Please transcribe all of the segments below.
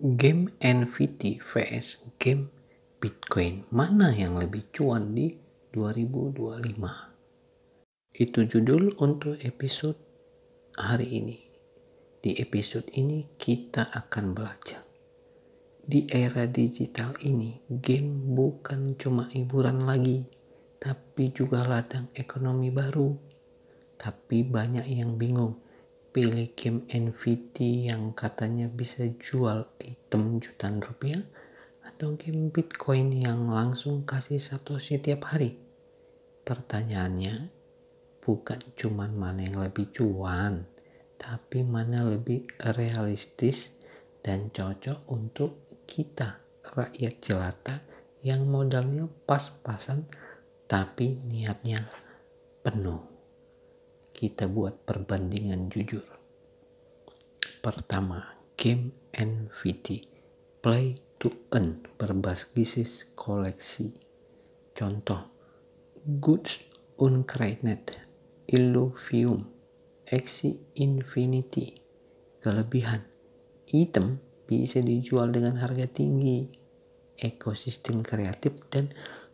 Game NFT vs game Bitcoin, mana yang lebih cuan di 2025? Itu judul untuk episode hari ini. Di episode ini kita akan belajar. Di era digital ini, game bukan cuma hiburan lagi, tapi juga ladang ekonomi baru. Tapi banyak yang bingung. Pilih game NFT yang katanya bisa jual item jutaan rupiah atau game Bitcoin yang langsung kasih satoshi tiap hari. Pertanyaannya bukan cuma mana yang lebih cuan, tapi mana lebih realistis dan cocok untuk kita rakyat jelata yang modalnya pas-pasan tapi niatnya penuh. Kita buat perbandingan jujur. Pertama, game NFT, play to earn berbasis koleksi. Contoh, Goods Uncharted, Illuvium, Axie Infinity. Kelebihan, item bisa dijual dengan harga tinggi, ekosistem kreatif dan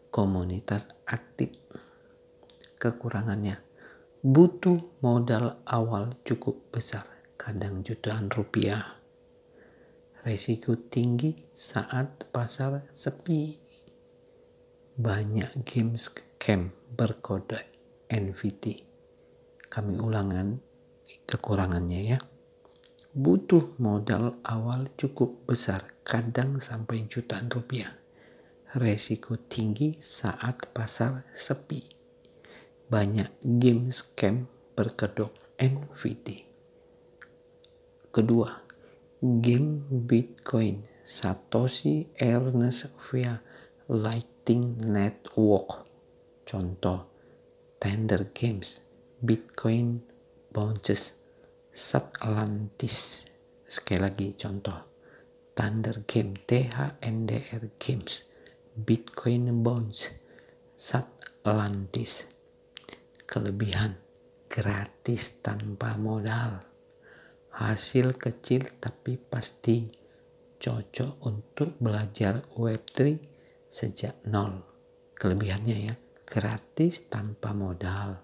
komunitas aktif. Kekurangannya, butuh modal awal cukup besar, kadang jutaan rupiah. Resiko tinggi saat pasar sepi. Banyak game scam berkode NFT. Kami ulangan kekurangannya ya. Butuh modal awal cukup besar, kadang sampai jutaan rupiah. Resiko tinggi saat pasar sepi. Banyak game scam berkedok NFT. Kedua, game Bitcoin, Satoshi Ernest via Lightning Network. Contoh, Thunder Games, Bitcoin Bounces, Satlantis. Sekali lagi contoh, Thunder Game, THNDR Games, Bitcoin Bounce, Satlantis. Kelebihan, gratis tanpa modal, hasil kecil tapi pasti, cocok untuk belajar Web3 sejak nol. Kelebihannya ya, gratis tanpa modal,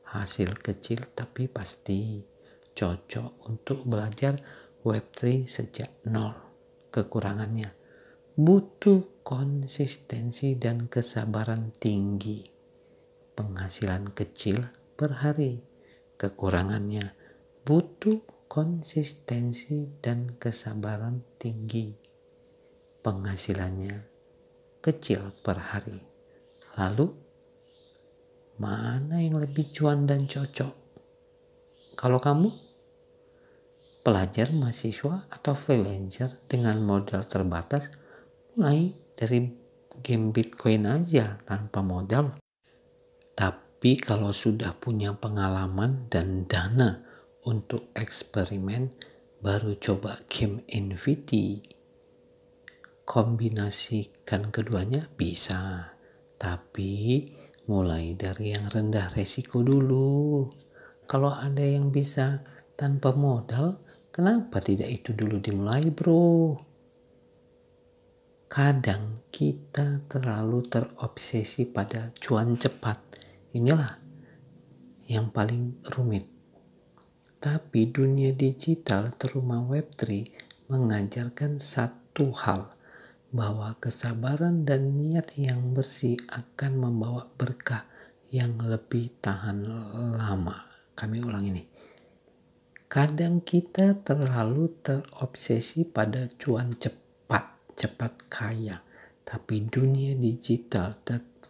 hasil kecil tapi pasti, cocok untuk belajar Web3 sejak nol. Kekurangannya, butuh konsistensi dan kesabaran tinggi, penghasilan kecil per hari. Kekurangannya, butuh konsistensi dan kesabaran tinggi, penghasilannya kecil per hari. Lalu, mana yang lebih cuan dan cocok? Kalau kamu, pelajar, mahasiswa, atau freelancer dengan modal terbatas, mulai dari game Bitcoin aja tanpa modal. Tapi kalau sudah punya pengalaman dan dana untuk eksperimen, baru coba game NFT. Kombinasikan keduanya bisa, tapi mulai dari yang rendah resiko dulu. Kalau ada yang bisa tanpa modal, kenapa tidak itu dulu dimulai, bro? Kadang kita terlalu terobsesi pada cuan cepat. Inilah yang paling rumit. Tapi dunia digital terutama Web3 mengajarkan satu hal, bahwa kesabaran dan niat yang bersih akan membawa berkah yang lebih tahan lama. Kami ulang ini. Kadang kita terlalu terobsesi pada cuan cepat kaya. Tapi dunia digital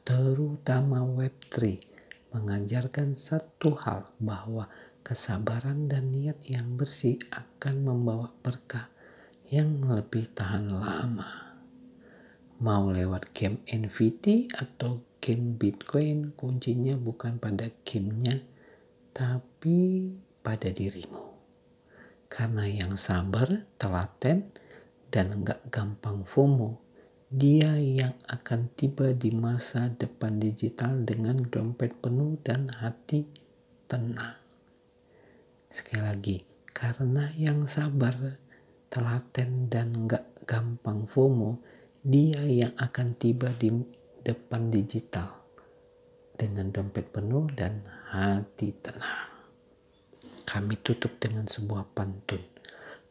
terutama Web3 mengajarkan satu hal, bahwa kesabaran dan niat yang bersih akan membawa berkah yang lebih tahan lama. Mau lewat game NFT atau game Bitcoin, kuncinya bukan pada gamenya, tapi pada dirimu. Karena yang sabar, telaten, dan gak gampang FOMO, dia yang akan tiba di masa depan digital dengan dompet penuh dan hati tenang. Sekali lagi, karena yang sabar, telaten, dan gak gampang FOMO, dia yang akan tiba di depan digital dengan dompet penuh dan hati tenang. Kami tutup dengan sebuah pantun.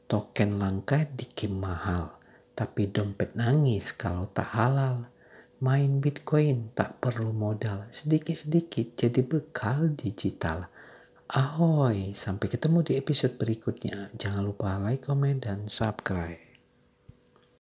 Token langka di game mahal, tapi dompet nangis kalau tak halal. Main Bitcoin tak perlu modal, sedikit-sedikit jadi bekal digital. Ahoy, sampai ketemu di episode berikutnya. Jangan lupa like, comment, dan subscribe.